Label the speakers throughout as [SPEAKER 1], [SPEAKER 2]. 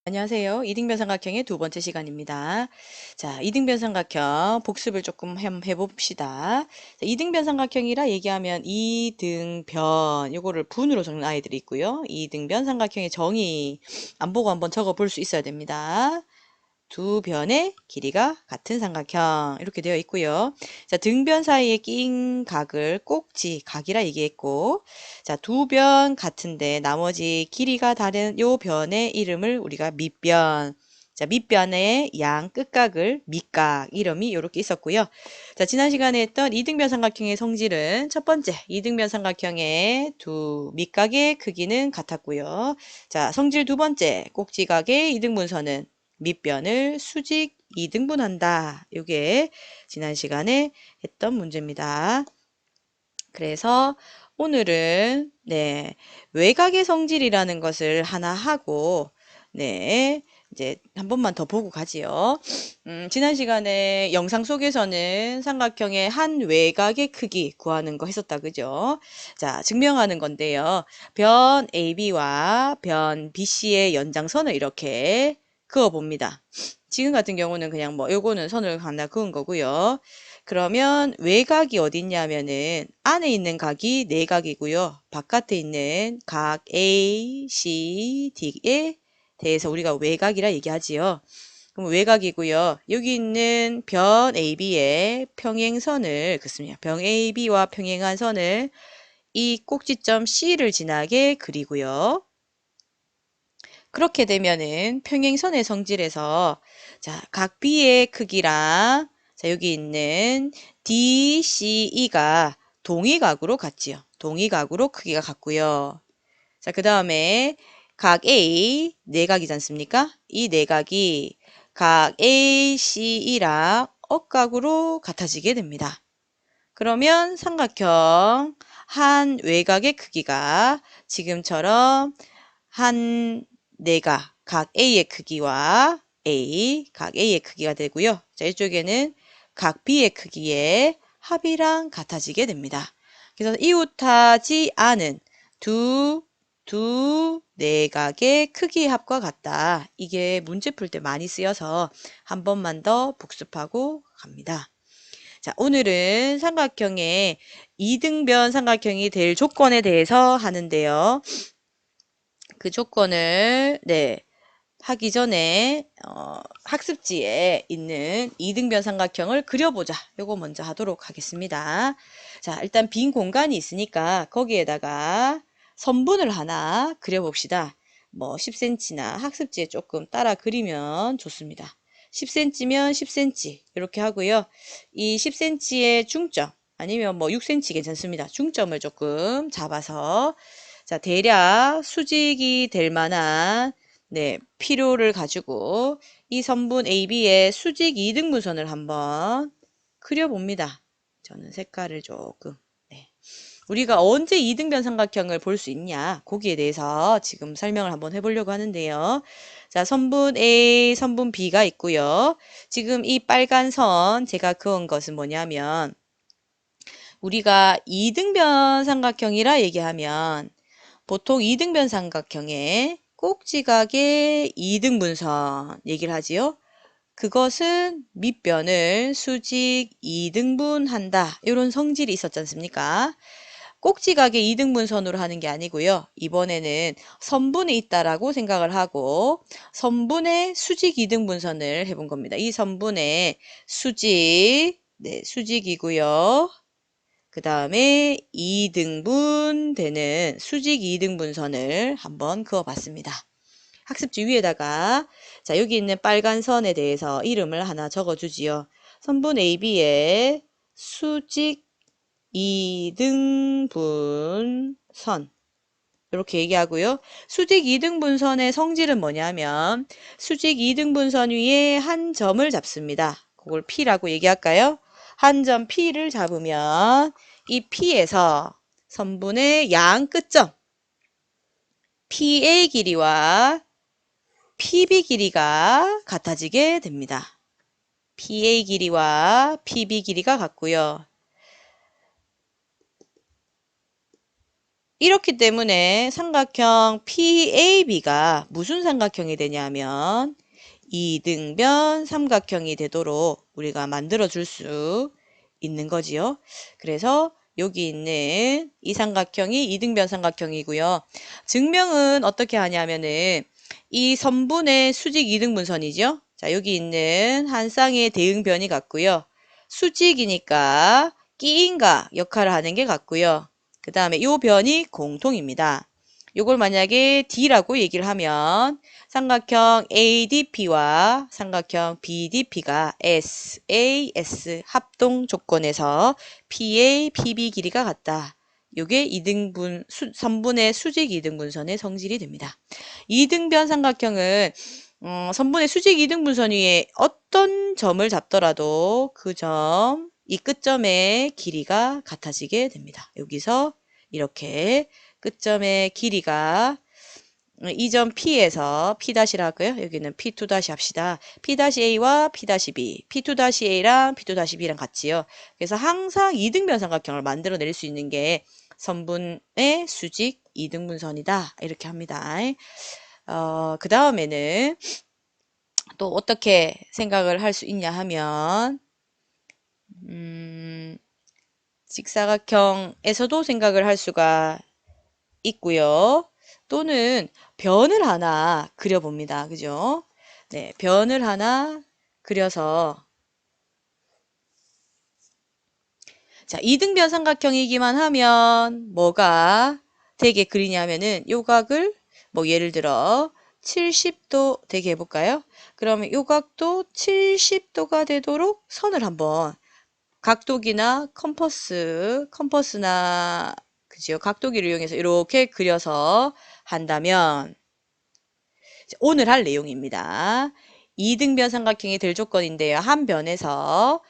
[SPEAKER 1] 안녕하세요. 이등변 삼각형의 두 번째 시간입니다. 자, 이등변 삼각형 복습을 조금 해봅시다. 자, 이등변 삼각형이라 얘기하면 이등변, 요거를 분으로 적는 아이들이 있고요. 이등변 삼각형의 정의 안 보고 한번 적어 볼 수 있어야 됩니다. 두 변의 길이가 같은 삼각형 이렇게 되어 있고요. 자, 등변 사이에 낀 각을 꼭지 각이라 얘기했고, 자, 두 변 같은데 나머지 길이가 다른 요 변의 이름을 우리가 밑변, 자, 밑변의 양 끝각을 밑각 이름이 이렇게 있었고요. 자, 지난 시간에 했던 이등변 삼각형의 성질은 첫 번째 이등변 삼각형의 두 밑각의 크기는 같았고요. 자, 성질 두 번째 꼭지각의 이등분선은 밑변을 수직 2등분한다. 이게 지난 시간에 했던 문제입니다. 그래서 오늘은 외곽의 성질이라는 것을 하나 하고 이제 한 번만 더 보고 가지요. 지난 시간에 영상 속에서는 삼각형의 한 외곽의 크기 구하는 거 했었다. 그죠? 자, 증명하는 건데요. 변 AB와 변 BC의 연장선을 이렇게 그어봅니다. 지금 같은 경우는 그냥 뭐 요거는 선을 하나 그은 거고요. 그러면 외곽이 어딨냐면은 안에 있는 각이 네 각이고요. 바깥에 있는 각 A, C, D에 대해서 우리가 외곽이라 얘기하지요. 그럼 외곽이고요. 여기 있는 변 AB의 평행선을 긋습니다. 변 AB와 평행한 선을 이 꼭지점 C를 지나게 그리고요. 그렇게 되면은 평행선의 성질에서 자, 각 B의 크기랑 자, 여기 있는 DCE가 동위각으로 같지요. 동위각으로 크기가 같고요. 자, 그 다음에 각 A 내각이지 않습니까? 이 내각이 각 ACE랑 억각으로 같아지게 됩니다. 그러면 삼각형 한 외곽의 크기가 지금처럼 한 내각 각 A의 크기와 각 A의 크기가 되고요. 자, 이쪽에는 각 B의 크기의 합이랑 같아지게 됩니다. 그래서 이웃하지 않은 두 내각의 크기의 합과 같다. 이게 문제 풀 때 많이 쓰여서 한 번만 더 복습하고 갑니다. 자, 오늘은 삼각형의 이등변 삼각형이 될 조건에 대해서 하는데요. 그 조건을 하기 전에 학습지에 있는 이등변 삼각형을 그려보자. 요거 먼저 하도록 하겠습니다. 자, 일단 빈 공간이 있으니까 거기에다가 선분을 하나 그려봅시다. 뭐 10cm나 학습지에 조금 따라 그리면 좋습니다. 10cm면 10cm 이렇게 하고요. 이 10cm의 중점 아니면 뭐 6cm 괜찮습니다. 중점을 조금 잡아서 자, 대략 수직이 될 만한 필요를 가지고 이 선분 AB의 수직 2등분선을 한번 그려봅니다. 저는 색깔을 조금 우리가 언제 이등변 삼각형을 볼 수 있냐 거기에 대해서 지금 설명을 한번 해보려고 하는데요. 자, 선분 A, 선분 B가 있고요. 지금 이 빨간 선 제가 그은 것은 뭐냐면 우리가 이등변 삼각형이라 얘기하면 보통 이등변 삼각형의 꼭지각의 이등분선 얘기를 하지요. 그것은 밑변을 수직 2등분한다. 이런 성질이 있었지 않습니까? 꼭지각의 2등분선으로 하는 게 아니고요. 이번에는 선분이 있다라고 생각을 하고 선분의 수직 2등분선을 해본 겁니다. 이 선분의 수직, 수직이고요. 그 다음에 2등분 되는 수직 2등분선을 한번 그어봤습니다. 학습지 위에다가 자, 여기 있는 빨간 선에 대해서 이름을 하나 적어주지요. 선분 AB의 수직 2등분선 이렇게 얘기하고요. 수직 2등분선의 성질은 뭐냐면 수직 2등분선 위에 한 점을 잡습니다. 그걸 P라고 얘기할까요? 한 점 P를 잡으면 이 P에서 선분의 양 끝점 PA 길이와 PB 길이가 같아지게 됩니다. PA 길이와 PB 길이가 같고요. 이렇기 때문에 삼각형 PAB가 무슨 삼각형이 되냐면 이등변 삼각형이 되도록 우리가 만들어 줄 수 있는 거지요. 그래서 여기 있는 이 삼각형이 이등변 삼각형이고요. 증명은 어떻게 하냐면은 이 선분의 수직 이등분선이죠. 자, 여기 있는 한 쌍의 대응변이 같고요. 수직이니까 끼인가 역할을 하는 게 같고요. 그 다음에 이 변이 공통입니다. 요걸 만약에 D라고 얘기를 하면 삼각형 ADP와 삼각형 BDP가 SAS 합동 조건에서 PA, PB 길이가 같다. 요게 이등분 선분의 수직 이등분선의 성질이 됩니다. 이등변 삼각형은 선분의 수직 이등분선 위에 어떤 점을 잡더라도 그 점, 이 끝점의 길이가 같아지게 됩니다. 여기서 이렇게 끝점의 길이가 이 점 P에서 P-라 하고요. 여기는 P2- 합시다. P-A와 P-B, P2-A랑 P2-B랑 같지요. 그래서 항상 이등변 삼각형을 만들어낼 수 있는 게 선분의 수직 이등분선이다. 이렇게 합니다. 그 다음에는 또 어떻게 생각을 할 수 있냐 하면 직사각형에서도 생각을 할 수가 있고요. 또는 변을 하나 그려봅니다. 그죠? 네, 변을 하나 그려서 자, 이등변 삼각형이기만 하면 뭐가 되게 그리냐면은 요각을 뭐 예를 들어 70도 되게 해볼까요? 그러면 요각도 70도가 되도록 선을 한번 각도기나 컴퍼스나 그죠? 각도기를 이용해서 이렇게 그려서 한다면 오늘 할 내용입니다. 이등변 삼각형이 될 조건인데요. 한 변에서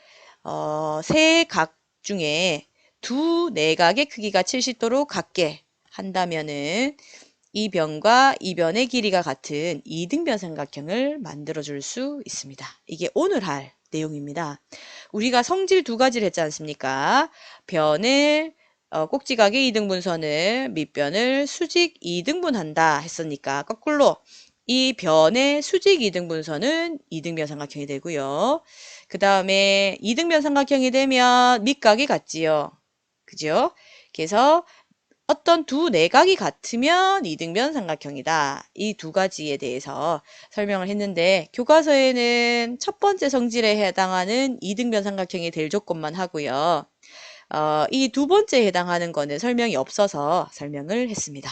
[SPEAKER 1] 세 각 중에 두 내각의 크기가 70도로 같게 한다면은 이 변과 이 변의 길이가 같은 이등변 삼각형을 만들어 줄 수 있습니다. 이게 오늘 할 내용입니다. 우리가 성질 두 가지를 했지 않습니까? 변을 꼭지각의 이등분선을 밑변을 수직 이등분한다 했으니까 거꾸로 이 변의 수직 이등분선은 이등변 삼각형이 되고요. 그 다음에 이등변 삼각형이 되면 밑각이 같지요. 그죠? 그래서 어떤 두 내각이 같으면 이등변 삼각형이다. 이 두 가지에 대해서 설명을 했는데 교과서에는 첫 번째 성질에 해당하는 이등변 삼각형이 될 조건만 하고요. 이 두 번째에 해당하는 거는 설명이 없어서 설명을 했습니다.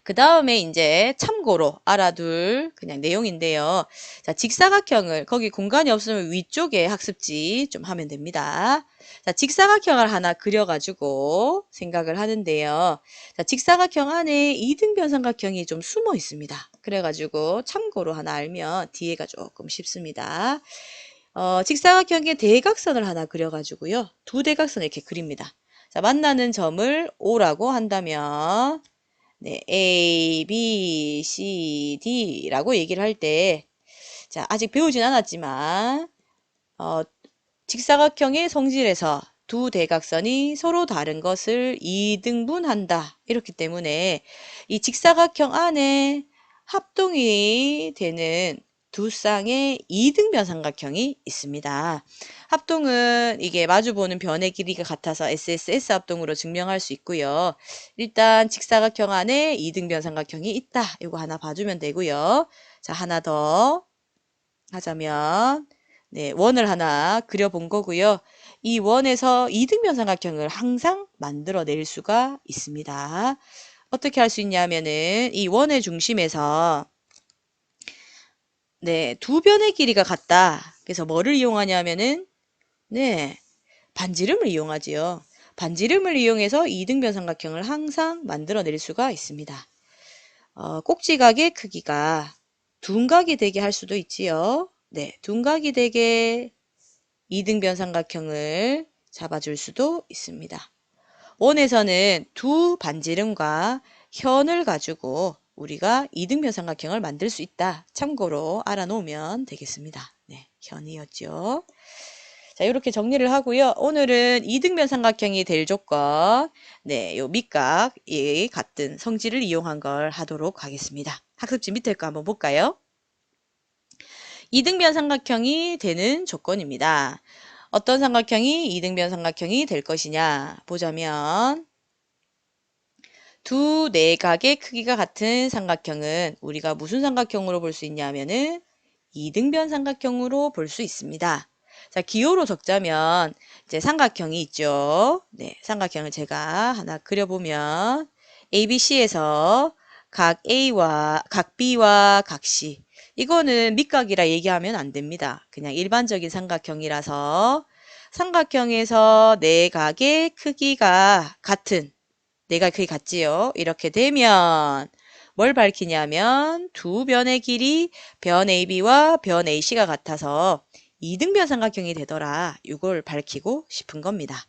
[SPEAKER 1] 그 다음에 이제 참고로 알아둘 그냥 내용인데요. 자, 직사각형을 거기 공간이 없으면 위쪽에 학습지 좀 하면 됩니다. 자, 직사각형을 하나 그려가지고 생각을 하는데요. 자, 직사각형 안에 이등변 삼각형이 좀 숨어 있습니다. 그래가지고 참고로 하나 알면 뒤에가 조금 쉽습니다. 직사각형의 대각선을 하나 그려가지고요. 두 대각선을 이렇게 그립니다. 자, 만나는 점을 O라고 한다면 네, A, B, C, D라고 얘기를 할 때, 자, 아직 배우진 않았지만, 직사각형의 성질에서 두 대각선이 서로 다른 것을 이등분한다. 이렇기 때문에 이 직사각형 안에 합동이 되는 두 쌍의 이등변 삼각형이 있습니다. 합동은 이게 마주보는 변의 길이가 같아서 SSS 합동으로 증명할 수 있고요. 일단 직사각형 안에 이등변 삼각형이 있다. 이거 하나 봐주면 되고요. 자, 하나 더 하자면 네, 원을 하나 그려본 거고요. 이 원에서 이등변 삼각형을 항상 만들어낼 수가 있습니다. 어떻게 할 수 있냐면은 이 원의 중심에서 네, 두 변의 길이가 같다. 그래서 뭐를 이용하냐면은 네, 반지름을 이용하지요. 반지름을 이용해서 이등변 삼각형을 항상 만들어낼 수가 있습니다. 꼭지각의 크기가 둔각이 되게 할 수도 있지요. 네, 둔각이 되게 이등변 삼각형을 잡아줄 수도 있습니다. 원에서는 두 반지름과 현을 가지고 우리가 이등변 삼각형을 만들 수 있다. 참고로 알아놓으면 되겠습니다. 네, 현이었죠. 자, 이렇게 정리를 하고요. 오늘은 이등변 삼각형이 될 조건, 네, 요 밑각이 같은 성질을 이용한 걸 하도록 하겠습니다. 학습지 밑에 거 한번 볼까요? 이등변 삼각형이 되는 조건입니다. 어떤 삼각형이 이등변 삼각형이 될 것이냐 보자면 두 내각의 크기가 같은 삼각형은 우리가 무슨 삼각형으로 볼 수 있냐면은 이등변 삼각형으로 볼 수 있습니다. 자, 기호로 적자면 이제 삼각형이 있죠. 네, 삼각형을 제가 하나 그려보면 ABC에서 각 A와 각 B와 각 C 이거는 밑각이라 얘기하면 안 됩니다. 그냥 일반적인 삼각형이라서 삼각형에서 내각의 크기가 같은 내각이 같지요. 이렇게 되면 뭘 밝히냐면 두 변의 길이 변 AB와 변 AC가 같아서 이등변 삼각형이 되더라. 이걸 밝히고 싶은 겁니다.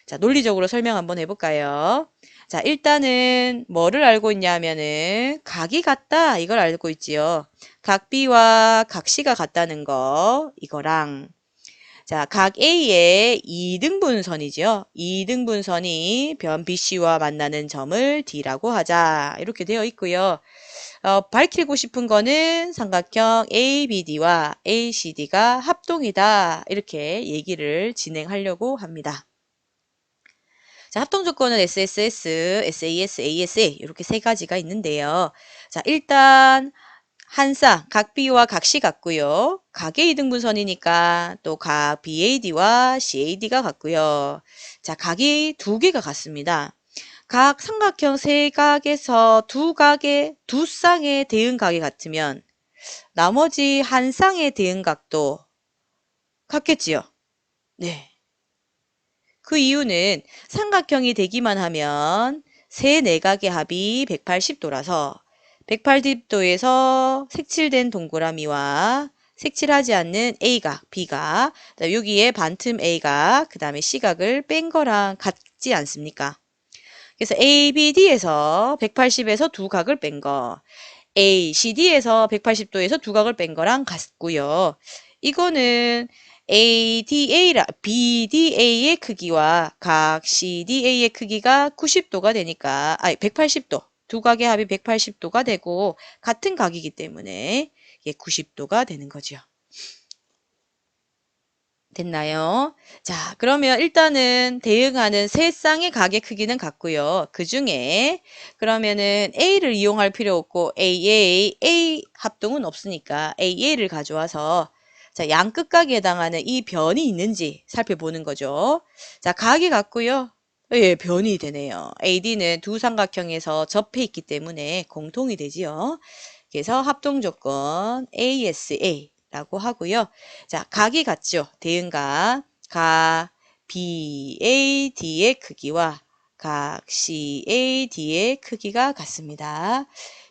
[SPEAKER 1] 자, 논리적으로 설명 한번 해볼까요? 자, 일단은 뭐를 알고 있냐면은 각이 같다 이걸 알고 있지요. 각 B와 각 C가 같다는 거 이거랑 자, 각 A의 2등분선이죠. 2등분선이 변 BC와 만나는 점을 D라고 하자. 이렇게 되어 있고요. 밝히고 싶은 거는 삼각형 ABD와 ACD가 합동이다. 이렇게 얘기를 진행하려고 합니다. 자, 합동 조건은 SSS, SAS, ASA 이렇게 세 가지가 있는데요. 자, 일단 한 쌍, 각 B와 각 C 같고요. 각의 이등분선이니까 또 각 BAD와 CAD가 같고요. 자, 각이 두 개가 같습니다. 각 삼각형 세 각에서 두 쌍의 대응각이 같으면 나머지 한 쌍의 대응각도 같겠지요. 네. 그 이유는 삼각형이 되기만 하면 세 내각의 합이 180도라서 180도에서 색칠된 동그라미와 색칠하지 않는 A각, B각, 여기에 반틈 A각, 그 다음에 C각을 뺀 거랑 같지 않습니까? 그래서 ABD에서 180에서 두 각을 뺀 거, ACD에서 180도에서 두 각을 뺀 거랑 같고요. 이거는 BDA의 크기와 각 CDA의 크기가 90도가 되니까, 180도. 두 각의 합이 180도가 되고, 같은 각이기 때문에 이게 90도가 되는 거죠. 됐나요? 자, 그러면 일단은 대응하는 세 쌍의 각의 크기는 같고요. 그 중에 그러면은 A를 이용할 필요 없고 A 합동은 없으니까 AA를 가져와서 자, 양끝각에 해당하는 이 변이 있는지 살펴보는 거죠. 자, 각이 같고요. 예, 변이 되네요. AD는 두 삼각형에서 접해 있기 때문에 공통이 되지요. 그래서 합동 조건 ASA라고 하고요. 자, 각이 같죠. 대응각. 각 BAD의 크기와 각 CAD의 크기가 같습니다.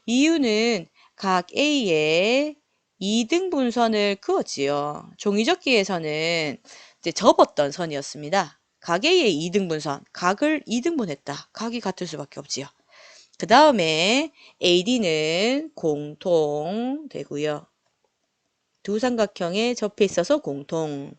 [SPEAKER 1] 이유는 각 A의 2등분선을 그었지요. 종이접기에서는 이제 접었던 선이었습니다. 각 A의 2등분선, 각을 2등분했다. 각이 같을 수밖에 없지요. 그 다음에 AD는 공통 되고요. 두 삼각형에 접해 있어서 공통.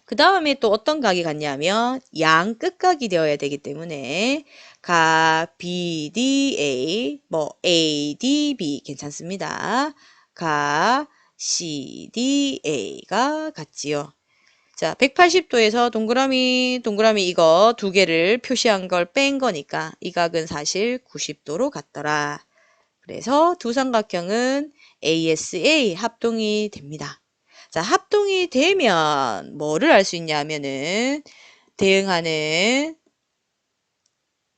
[SPEAKER 1] 그 다음에 또 어떤 각이 같냐면 양 끝각이 되어야 되기 때문에 각 BDA, 뭐 ADB 괜찮습니다. 각 CDA가 같지요. 자, 180도에서 동그라미 이거 두 개를 표시한 걸 뺀 거니까 이 각은 사실 90도로 같더라. 그래서 두 삼각형은 ASA 합동이 됩니다. 자, 합동이 되면 뭐를 알 수 있냐면은 대응하는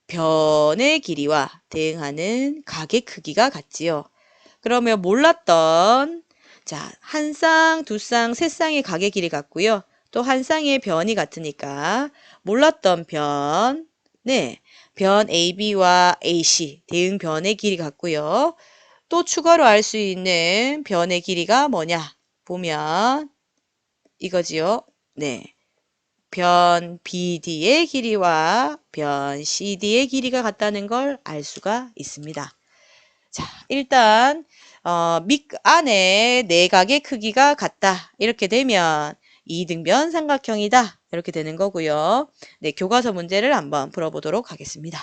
[SPEAKER 1] 변의 길이와 대응하는 각의 크기가 같지요. 그러면 몰랐던 자, 한 쌍, 두 쌍, 세 쌍의 각의 길이 같고요. 또 한 쌍의 변이 같으니까 몰랐던 변, 네, 변 AB와 AC 대응 변의 길이 같고요. 또 추가로 알 수 있는 변의 길이가 뭐냐 보면 이거지요. 네, 변 BD의 길이와 변 CD의 길이가 같다는 걸 알 수가 있습니다. 자, 일단 밑 안에 내각의 크기가 같다. 이렇게 되면 이등변 삼각형이다. 이렇게 되는 거고요. 네, 교과서 문제를 한번 풀어보도록 하겠습니다.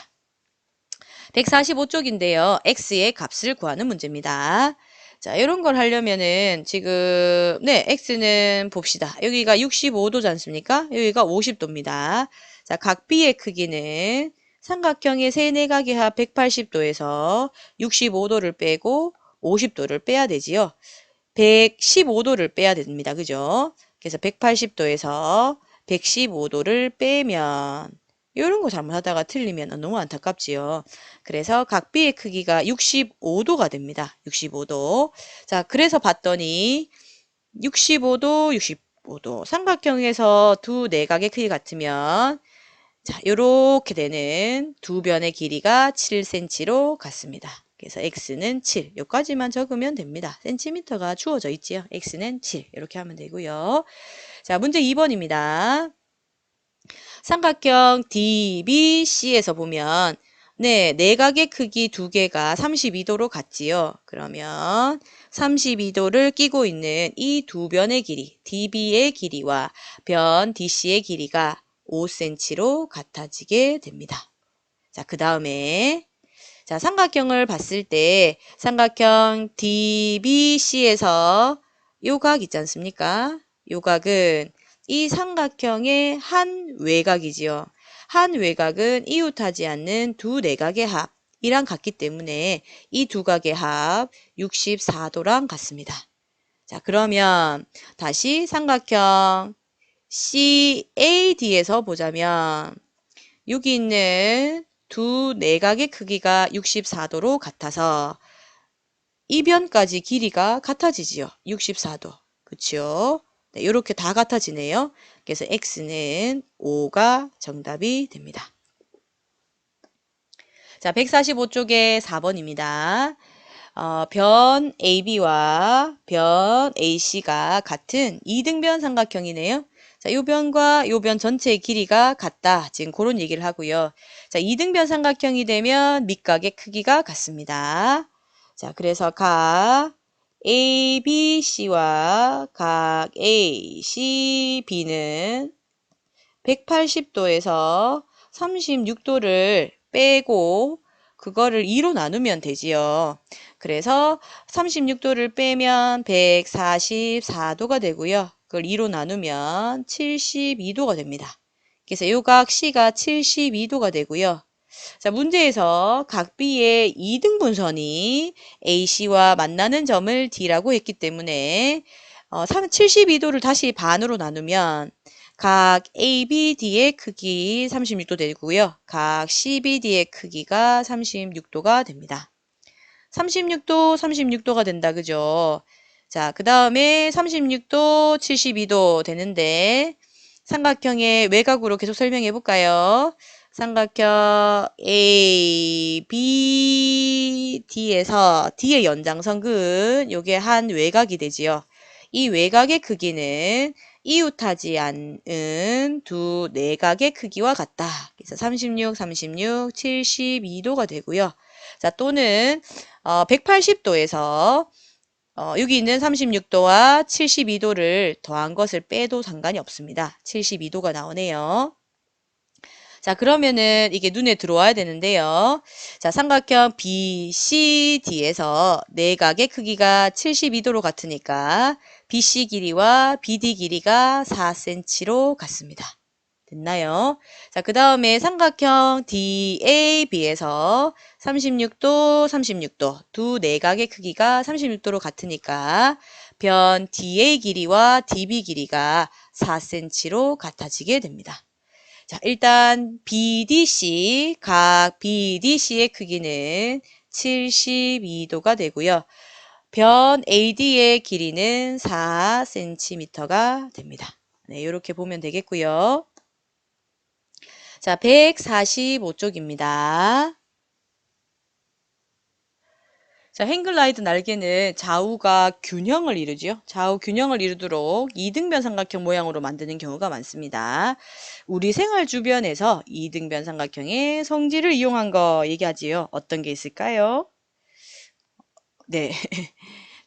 [SPEAKER 1] 145쪽인데요. x의 값을 구하는 문제입니다. 자, 이런 걸 하려면은 지금 x는 봅시다. 여기가 65도지 않습니까? 여기가 50도입니다. 자, 각 B의 크기는 삼각형의 세네각의 합 180도에서 65도를 빼고 50도를 빼야 되지요. 115도를 빼야 됩니다. 그죠? 그래서 180도에서 115도를 빼면 이런 거 잘못하다가 틀리면 너무 안타깝지요. 그래서 각 B의 크기가 65도가 됩니다. 65도. 자, 그래서 봤더니 65도, 65도. 삼각형에서 두 내각의 크기 같으면 자, 요렇게 되는 두 변의 길이가 7cm로 같습니다. 그래서 x는 7. 여기까지만 적으면 됩니다. 센티미터가 주어져 있지요. x는 7. 이렇게 하면 되고요. 자, 문제 2번입니다. 삼각형 DBC에서 보면 내각의 크기 두 개가 32도로 같지요. 그러면 32도를 끼고 있는 이 두 변의 길이, DB의 길이와 변 DC의 길이가 5cm로 같아지게 됩니다. 자, 그 다음에 자, 삼각형을 봤을 때 삼각형 DBC에서 요 각 있지 않습니까? 요 각은 이 삼각형의 한 외곽이지요. 한 외곽은 이웃하지 않는 두 내각의 합이랑 같기 때문에 이 두 각의 합 64도랑 같습니다. 자, 그러면 다시 삼각형 CAD에서 보자면 여기 있는 두 내각의 크기가 64도로 같아서 이 변까지 길이가 같아지지요. 64도. 그쵸? 네, 이렇게 다 같아지네요. 그래서 X는 5가 정답이 됩니다. 자, 145쪽에 4번입니다. 변 AB와 변 AC가 같은 이등변 삼각형이네요. 자, 요 변과 요 변 전체의 길이가 같다. 지금 그런 얘기를 하고요. 자, 이등변 삼각형이 되면 밑각의 크기가 같습니다. 자, 그래서 각 ABC와 각 ACB는 180도에서 36도를 빼고 그거를 2로 나누면 되지요. 그래서 36도를 빼면 144도가 되고요. 그걸 2로 나누면 72도가 됩니다. 그래서 요 각 C가 72도가 되고요. 자, 문제에서 각 B의 2등분선이 AC와 만나는 점을 D라고 했기 때문에 72도를 다시 반으로 나누면 각 ABD의 크기 36도 되고요. 각 CBD의 크기가 36도가 됩니다. 36도, 36도가 된다. 그죠? 자, 그 다음에 36도, 72도 되는데 삼각형의 외곽으로 계속 설명해 볼까요? 삼각형 ABD에서 D의 연장선근 요게 한 외곽이 되지요. 이 외곽의 크기는 이웃하지 않은 두 내각의 크기와 같다. 그래서 36, 36, 72도가 되고요. 자, 또는 180도에서 여기 있는 36도와 72도를 더한 것을 빼도 상관이 없습니다. 72도가 나오네요. 자, 그러면은 이게 눈에 들어와야 되는데요. 자, 삼각형 BCD에서 내각의 크기가 72도로 같으니까 BC 길이와 BD 길이가 4cm로 같습니다. 됐나요? 자, 그 다음에 삼각형 DAB에서 36도, 36도 두 내각의 크기가 36도로 같으니까 변 DA 길이와 DB 길이가 4cm로 같아지게 됩니다. 자, 일단 BDC, 각 BDC의 크기는 72도가 되고요. 변 AD의 길이는 4cm가 됩니다. 네, 이렇게 보면 되겠고요. 자, 145쪽입니다. 자, 행글라이드 날개는 좌우가 균형을 이루죠. 좌우 균형을 이루도록 이등변 삼각형 모양으로 만드는 경우가 많습니다. 우리 생활 주변에서 이등변 삼각형의 성질을 이용한 거 얘기하지요. 어떤 게 있을까요? 네.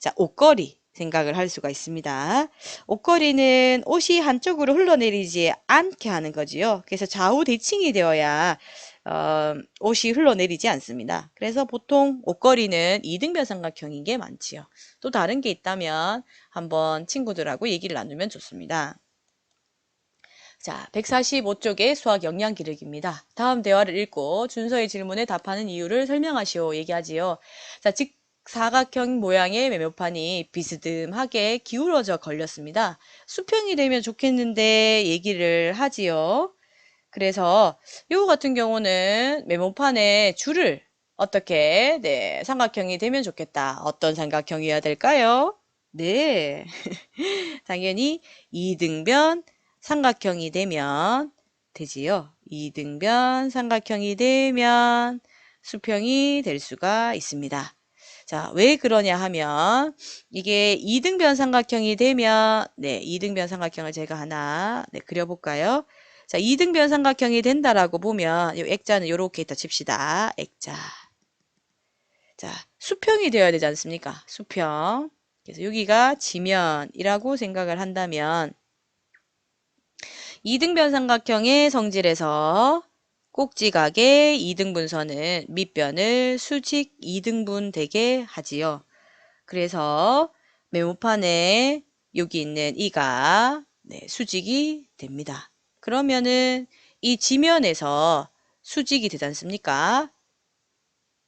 [SPEAKER 1] 자, 옷걸이. 생각을 할 수가 있습니다. 옷걸이는 옷이 한쪽으로 흘러내리지 않게 하는 거지요. 그래서 좌우 대칭이 되어야 옷이 흘러내리지 않습니다. 그래서 보통 옷걸이는 이등변 삼각형인 게 많지요. 또 다른 게 있다면 한번 친구들하고 얘기를 나누면 좋습니다. 자, 145쪽의 수학 역량 기록입니다. 다음 대화를 읽고 준서의 질문에 답하는 이유를 설명하시오 얘기하지요. 자, 직사각형 모양의 메모판이 비스듬하게 기울어져 걸렸습니다. 수평이 되면 좋겠는데 얘기를 하지요. 그래서 요 같은 경우는 메모판에 줄을 어떻게 삼각형이 되면 좋겠다. 어떤 삼각형이어야 될까요? 네. 당연히 이등변 삼각형이 되면 되지요. 이등변 삼각형이 되면 수평이 될 수가 있습니다. 자, 왜 그러냐 하면 이게 이등변 삼각형이 되면 이등변 삼각형을 제가 하나 그려볼까요? 자, 이등변 삼각형이 된다라고 보면 이 액자는 이렇게 있다 칩시다. 액자. 자, 수평이 되어야 되지 않습니까? 수평. 그래서 여기가 지면이라고 생각을 한다면 이등변 삼각형의 성질에서 꼭지각의 이등분선은 밑변을 수직 이등분 되게 하지요. 그래서 메모판에 여기 있는 이가 수직이 됩니다. 그러면은 이 지면에서 수직이 되지 않습니까?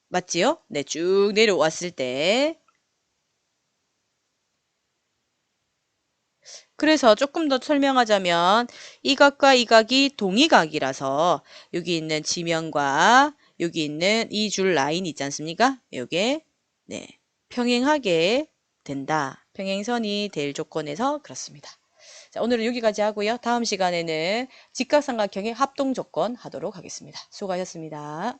[SPEAKER 1] 맞지요? 네, 쭉 내려왔을 때. 그래서 조금 더 설명하자면 이 각과 이 각이 동의각이라서 여기 있는 지면과 여기 있는 이 줄 라인 있지 않습니까? 요게 평행하게 된다. 평행선이 될 조건에서 그렇습니다. 자, 오늘은 여기까지 하고요. 다음 시간에는 직각삼각형의 합동 조건 하도록 하겠습니다. 수고하셨습니다.